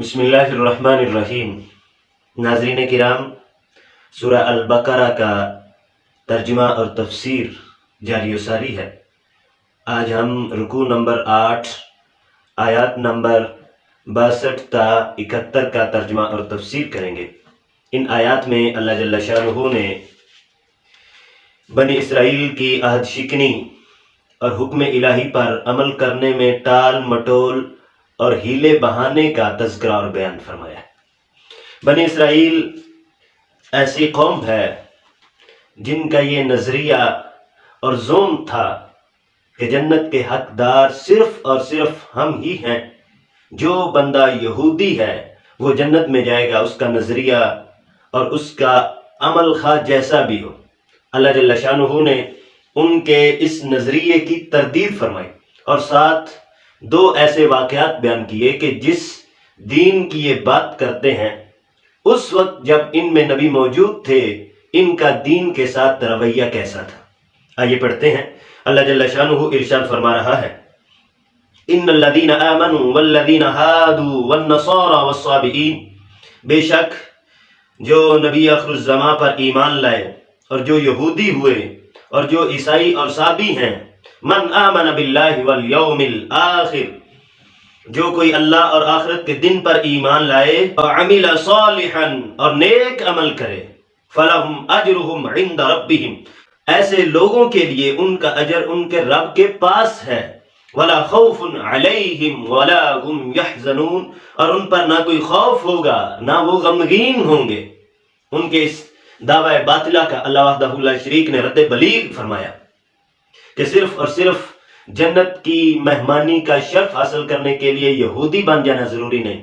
بسم اللہ الرحمن الرحیم۔ ناظرین کرام، سورہ البقرہ کا ترجمہ اور تفسیر جاری و ساری ہے۔ آج ہم رکوع نمبر 8 آیات نمبر 62 تا 71 کا ترجمہ اور تفسیر کریں گے۔ ان آیات میں اللہ جل شانہ نے بنی اسرائیل کی عہد شکنی اور حکم الہی پر عمل کرنے میں ٹال مٹول اور ہیلے بہانے کا تذکرہ اور بیان فرمایا ہے۔ بنی اسرائیل ایسی قوم ہے جن کا یہ نظریہ اور زوم تھا کہ جنت کے حقدار صرف اور صرف ہم ہی ہیں۔ جو بندہ یہودی ہے وہ جنت میں جائے گا، اس کا نظریہ اور اس کا عمل خواہ جیسا بھی ہو۔ اللہ جل شانہ نے ان کے اس نظریے کی تردید فرمائی اور ساتھ دو ایسے واقعات بیان کیے کہ جس دین کی یہ بات کرتے ہیں اس وقت جب ان میں نبی موجود تھے ان کا دین کے ساتھ رویہ کیسا تھا۔ آئیے پڑھتے ہیں۔ اللہ جل شانہ ارشاد فرما رہا ہے، ان الذین آمنوا والذین ہادوا والنصارى والصابئین، بے شک جو نبی آخر الزماں پر ایمان لائے اور جو یہودی ہوئے اور جو عیسائی اور صابی ہیں، من آمن باللہ والیوم الآخر، جو کوئی اللہ اور آخرت کے دن پر ایمان لائے، وعمل صالحا اور نیک عمل کرے، فلہم اجرہم عند ربہم، ایسے لوگوں کے لیے ان کا اجر ان کے رب کے پاس ہے، ولا خوف علیہم ولا هم یحزنون، اور ان پر نہ کوئی خوف ہوگا نہ وہ غمگین ہوں گے۔ ان کے اس دعوی باطلہ کا اللہ وحدہ لا شریک نے رد بلیغ فرمایا کہ صرف اور صرف جنت کی مہمانی کا شرف حاصل کرنے کے لیے یہودی بن جانا ضروری نہیں۔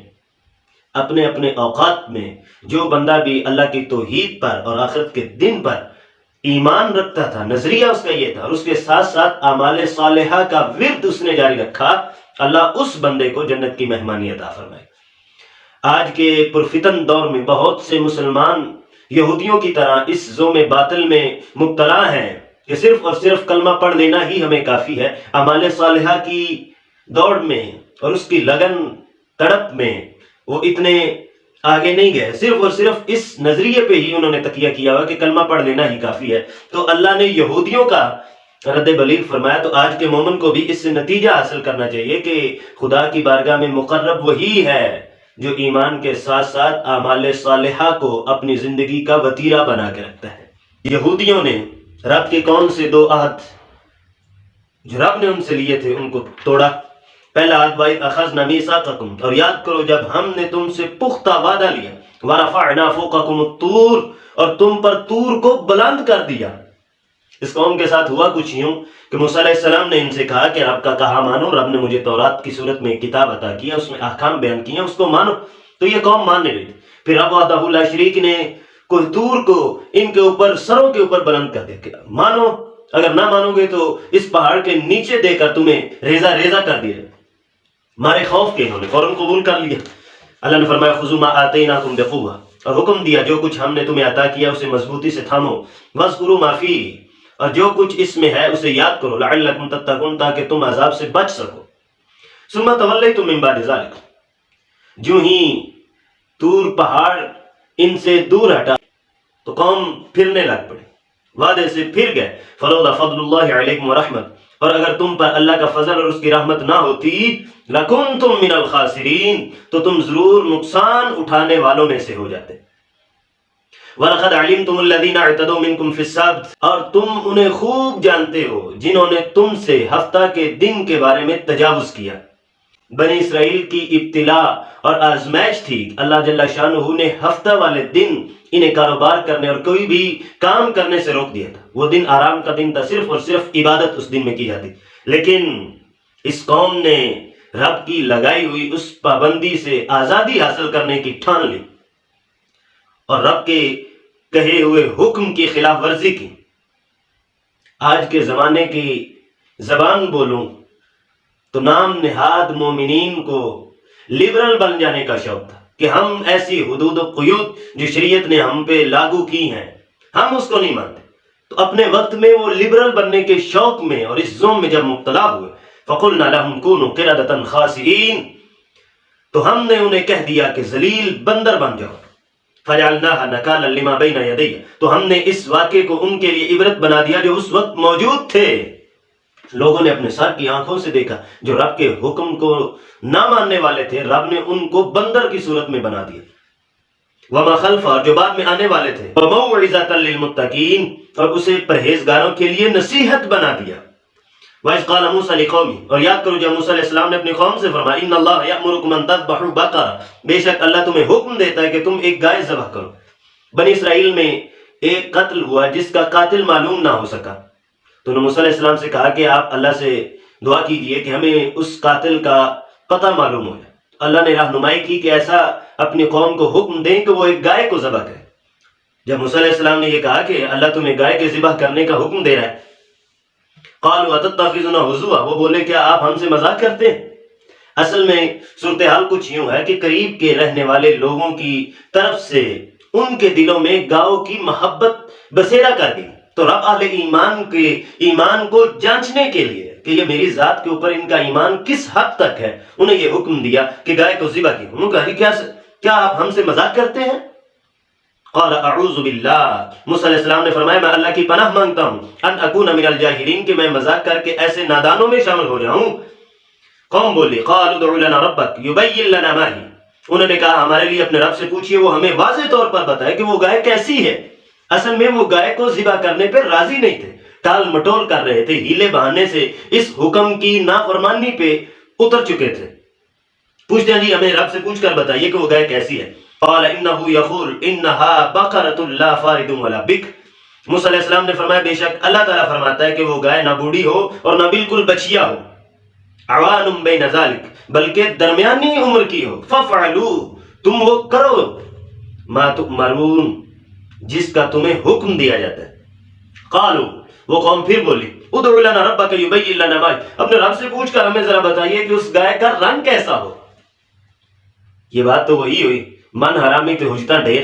اپنے اپنے اوقات میں جو بندہ بھی اللہ کی توحید پر اور آخرت کے دن پر ایمان رکھتا تھا، نظریہ اس کا یہ تھا، اور اس کے ساتھ ساتھ اعمال صالحہ کا ورد اس نے جاری رکھا، اللہ اس بندے کو جنت کی مہمانی عطا فرمائے۔ آج کے پرفتن دور میں بہت سے مسلمان یہودیوں کی طرح اس زوم باطل میں مبتلا ہیں کہ صرف اور صرف کلمہ پڑھ لینا ہی ہمیں کافی ہے۔ اعمال صالحہ کی دوڑ میں اور اس کی لگن تڑپ میں وہ اتنے آگے نہیں گئے، صرف اور صرف اس نظریے پہ ہی انہوں نے تکیہ کیا ہوا کہ کلمہ پڑھ لینا ہی کافی ہے۔ تو اللہ نے یہودیوں کا رد بلیغ فرمایا، تو آج کے مومن کو بھی اس سے نتیجہ حاصل کرنا چاہیے کہ خدا کی بارگاہ میں مقرب وہی ہے جو ایمان کے ساتھ ساتھ اعمال صالحہ کو اپنی زندگی کا وتیرہ بنا کے رکھتا ہے۔ یہودیوں نے رب کے کون سے دو عہد جو رب نے ان سے لیے تھے ان کو توڑا۔ پہلا عہد وَإِذْ أَخَذْنَا مِيثَاقَكُمْ، اور یاد کرو جب ہم نے تم سے پختہ وعدہ لیا، وَرَفَعْنَا فَوْقَكُمُ الطُّورَ، اور تم پر طور کو بلند کر دیا۔ اس قوم کے ساتھ ہوا کچھ یوں کہ موسیٰ علیہ السلام نے ان سے کہا کہ رب کا کہا مانو، رب نے مجھے تورات کی صورت میں کتاب عطا کیا، اس میں احکام بیان کیے، اس کو مانو۔ تو یہ قوم مان نہیں رہی تھی۔ پھر رب وحدہ لا شریک نے کوئی طور کو ان کے اوپر سروں کے اوپر بلند کر دیا کہ مانو، اگر نہ مانو گے تو اس پہاڑ کے نیچے دے کر تمہیں ریزہ ریزہ کر دیا۔ مارے خوف کے انہوں نے فوراً قبول کر لیا۔ اللہ نے فرمایا خذوا ما آتیناکم بقوہ، اور حکم دیا جو کچھ ہم نے تمہیں عطا کیا اسے مضبوطی سے تھامو، واذکروا ما فیہ، اور جو کچھ اس میں ہے اسے یاد کرو، لعلکم تتقون، تاکہ تم عذاب سے بچ سکو۔ ثم تولیتم من بعد ذلک، جو ہی طور پہاڑ ان سے دور ہٹا تو قوم پھرنے لگ پڑی، وعدے سے پھر گئے۔ فلولا فضل اللہ علیکم ورحمت، اور اگر تم پر اللہ کا فضل اور اس کی رحمت نہ ہوتی، لکنتم من الخاسرین، تو تم ضرور نقصان اٹھانے والوں میں سے ہو جاتے۔ وَلَقَدْ عَلِمْتُمُ الَّذِينَ اعْتَدَوْا مِنْكُمْ فِي السَّبْتِ، اور تم انہیں خوب جانتے ہو جنہوں نے تم سے ہفتہ کے دن کے بارے میں تجاوز کیا۔ بنی اسرائیل کی ابتلا اور آزمائش تھی، اللہ جل شانہ نے ہفتہ والے دن انہیں کاروبار کرنے اور کوئی بھی کام کرنے سے روک دیا تھا۔ وہ دن آرام کا دن تھا، صرف اور صرف عبادت اس دن میں کی جاتی، لیکن اس قوم نے رب کی لگائی ہوئی اس پابندی سے آزادی حاصل کرنے کی ٹھان لی اور رب کے کہے ہوئے حکم کی خلاف ورزی کی۔ آج کے زمانے کی زبان بولوں تو نام نہاد مومنین کو لبرل بن جانے کا شوق تھا کہ ہم ایسی حدود و قیود جو شریعت نے ہم پہ لاگو کی ہیں ہم اس کو نہیں مانتے۔ تو اپنے وقت میں وہ لبرل بننے کے شوق میں اور اس زوم میں جب مبتلا ہوئے، فَقُلْنَا لَهُمْ كُونُوا قِرَدَةً خَاسِئِينَ، تو ہم نے انہیں کہہ دیا کہ ذلیل بندر بن جاؤ. فَجَعَلْنَاهَا نَكَالًا لِمَا بَيْنَ يَدَيْهَا، تو ہم نے اس واقعے کو ان کے لیے عبرت بنا دیا جو اس وقت موجود تھے. لوگوں نے اپنے سر کی آنکھوں سے دیکھا جو رب کے حکم کو نہ ماننے والے تھے، رب نے ان کو بندر کی صورت میں بنا دیا. وما خلفہ، اور جو بعد میں آنے والے تھے، وَمَوْعِظَةً لِّلْمُتَّقِينَ، اور اسے پرہیزگاروں کے لیے نصیحت بنا دیا. وَإِذْ قَالَ مُوسَىٰ لِقَوْمِهِ، اور یاد کرو جب موسیٰ علیہ السلام نے اپنی قوم سے فرمایا إِنَّ اللَّهَ يَأْمُرُكُمْ أَن تَذْبَحُوا بَقَرَةً، بے شک اللہ تمہیں حکم دیتا ہے کہ تم ایک گائے ذبح کرو. بنی اسرائیل میں ایک قتل ہوا جس کا قاتل معلوم نہ ہو سکا، تو انہوں نے موسیٰ علیہ السلام سے کہا کہ آپ اللہ سے دعا کیجئے کہ ہمیں اس قاتل کا پتہ معلوم ہو جائے. اللہ نے رہنمائی کی کہ ایسا اپنی قوم کو حکم دیں کہ وہ ایک گائے کو ذبح کرے. جب موسیٰ علیہ السلام نے یہ کہا کہ اللہ تمہیں گائے کے ذبح کرنے کا حکم دے رہا ہے، قالوا اتتخذنا ہزوا، وہ بولے کیا آپ ہم سے مذاق کرتے ہیں؟ اصل میں صورتحال کچھ یوں ہے کہ قریب کے رہنے والے لوگوں کی طرف سے ان کے دلوں میں گاؤں کی محبت بسیرا کر گئی، تو رب اہل ایمان کے ایمان کو جانچنے کے لیے کہ یہ میری ذات کے اوپر ان کا ایمان کس حد تک ہے، انہیں یہ حکم دیا کہ گائے کو ذبح کی. انہوں نے کہا کیا آپ ہم سے مذاق کرتے ہیں؟ قال اعوذ باللہ، موسیٰ علیہ السلام نے فرمایا میں اللہ کی پناہ مانگتا ہوں ان اکون من الجاہلین، کہ میں مذاق کر کے ایسے نادانوں میں شامل ہو جاؤں. قوم بولی قالوا ادع لنا ربک یبین لنا ما ہی، انہوں نے کہا ہمارے لیے اپنے رب سے پوچھئے وہ ہمیں واضح طور پر بتائے کہ وہ گائے کیسی ہے. اصل میں وہ گائے کو ذبح کرنے پہ راضی نہیں تھے، ٹال مٹول کر رہے تھے، ہیلے بہانے سے اس حکم کی نافرمانی پہ اتر چکے تھے. پوچھتے ہیں جی ہمیں رب سے پوچھ کر بتائیے کہ وہ گائے کیسی ہے. قال انه يقول انها بقرة لا فارض ولا بکر، موسیٰ علیہ السلام نے فرمایا بے شک اللہ تعالیٰ فرماتا ہے کہ وہ گائے نہ بوڑھی ہو اور نہ بالکل بچیا ہو، عوان بین ذالک، بلکہ درمیانی عمر کی ہو. ففعلوا، تم وہ کرو، ما تؤمرون، جس کا تمہیں حکم دیا جاتا ہے. قالوا، وہ قوم پھر بولی ادع لنا ربک یبین لنا ما، اپنے رب سے پوچھ کر ہمیں ذرا بتائیے کہ اس گائے کا رنگ کیسا ہو. یہ بات تو وہی ہوئی، من حرامی تو ہجتا ڈھیر،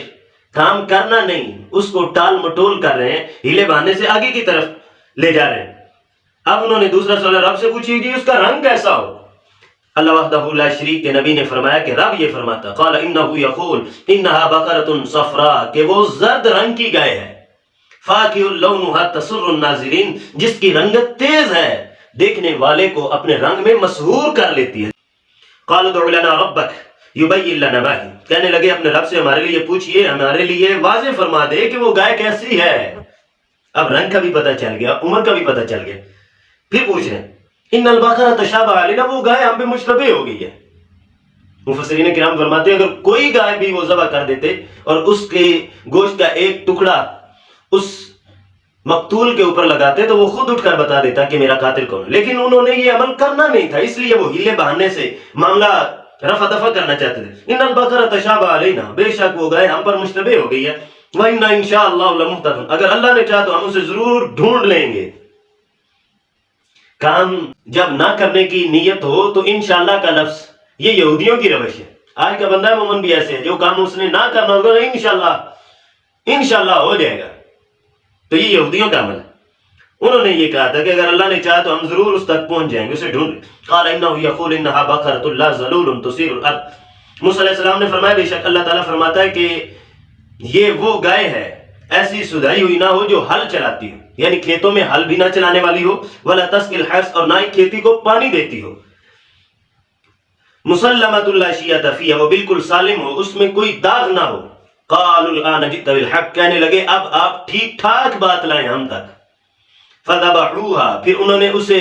کام کرنا نہیں، اس کو ٹال مٹول کر رہے ہیں، ہیلے بہانے سے آگے کی طرف لے جا رہے ہیں. اب انہوں نے دوسرا سوال رب سے پوچھی جی اس کا رنگ کیسا ہو. اللہ وحدہ لا شریک کے نبی نے فرمایا کہ رب یہ فرماتا قال انه يقول انها بقرة صفراء، کہ وہ زرد رنگ کی گائے ہے، فاقع لونها تسر الناظرین، جس کی رنگت تیز ہے، دیکھنے والے کو اپنے رنگ میں مسحور کر لیتی ہے. قال ادع لنا ربک یبین لنا ما ہی، کہنے لگے اپنے رب سے ہمارے لیے پوچھئے، ہمارے لیے واضح فرما دے کہ وہ گائے کیسی ہے. اب رنگ کا بھی پتہ چل گیا، عمر کا بھی پتہ چل گیا. پھر پوچھ رہے ہیں ان البقرۃ تشابہ علینا، وہ گائے ہم پہ مشتبہ ہو گئی ہے. مفسرین کرام فرماتے ہیں اگر کوئی گائے بھی وہ ذبح کر دیتے اور اس کے گوشت کا ایک ٹکڑا اس مقتول کے اوپر لگاتے تو وہ خود اٹھ کر بتا دیتا کہ میرا قاتل کون ہے، لیکن انہوں نے یہ عمل کرنا نہیں تھا، اس لیے وہ ہیلے بہانے سے معاملہ رفع دفع کرنا چاہتے تھے. ان البقرۃ تشابہ علینا، بے شک وہ گائے ہم پر مشتبہ ہو گئی ہے. وَإِنَّا إِن شَاءَ اللَّهُ لَمُهْتَدُونَ، اگر اللہ نے چاہا تو ہم اسے ضرور ڈھونڈ لیں گے. کام جب نہ کرنے کی نیت ہو تو انشاءاللہ کا لفظ یہ یہودیوں کی روش ہے. آج کا بندہ مومن بھی ایسے ہے، جو کام اس نے نہ کرنا ہوگا انشاءاللہ ہو جائے گا، تو یہ یہودیوں کا عمل ہے. انہوں نے یہ کہا تھا کہ اگر اللہ نے چاہا تو ہم ضرور اس تک پہنچ جائیں گے، اسے ڈھونڈ لیں. قال انه يقول انها بقرة لا ذلول تثير الارض، موسیٰ علیہ السلام نے فرمایا بے شک اللہ تعالیٰ فرماتا ہے کہ یہ وہ گائے ہے ایسی سدائی ہوئی نہ ہو جو ہل چلاتی ہو، یعنی کھیتوں میں ہل بھی نہ چلانے والی ہو، ولا تسقي الحرث، اور نہ ہی کھیتی کو پانی دیتی ہو. مسلمۃ لا شیۃ فیہا، وہ بالکل سالم ہو، اس میں کوئی داغ نہ ہو. قالوا الآن جئت بالحق، کہنے لگے اب آپ ٹھیک ٹھاک بات لائیں ہم تک. فذبحوها، پھر انہوں نے اسے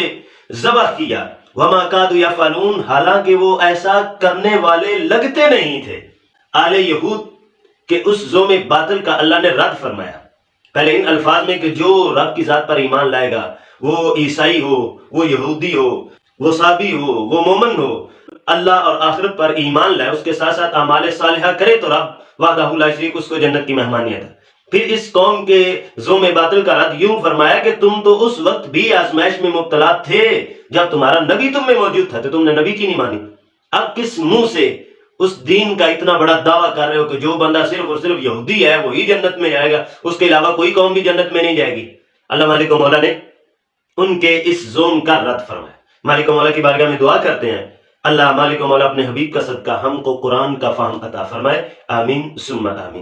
ذبح کیا. وما كادوا يفعلون، حالانکہ وہ ایسا کرنے والے لگتے نہیں تھے. آل یہود کہ اس ذم باطل کا اللہ نے رد فرمایا پہلے ان الفاظ میں کہ جو رب کی ذات پر ایمان لائے گا، وہ عیسائی ہو، وہ یہودی ہو، وہ صابی ہو، وہ مومن ہو، اللہ اور آخرت پر ایمان لائے، اس کے ساتھ ساتھ اعمال صالحہ کرے تو رب وحدہ لا شریک اس کو جنت کی مہمانیت ہے. پھر اس قوم کے ذم باطل کا رد یوں فرمایا کہ تم تو اس وقت بھی آزمائش میں مبتلا تھے جب تمہارا نبی تم میں موجود تھا، تو تم نے نبی کی نہیں مانی. اب کس منہ سے اس دین کا اتنا بڑا دعویٰ کر رہے ہو کہ جو بندہ صرف اور صرف یہودی ہے وہی جنت میں جائے گا، اس کے علاوہ کوئی قوم بھی جنت میں نہیں جائے گی. اللہ مالک و مولا نے ان کے اس ظلم کا رد فرمایا. مالک و مولا کی بارگاہ میں دعا کرتے ہیں اللہ مالک و مولا اپنے حبیب کا صدقہ ہم کو قرآن کا فہم عطا فرمائے، آمین ثم آمین۔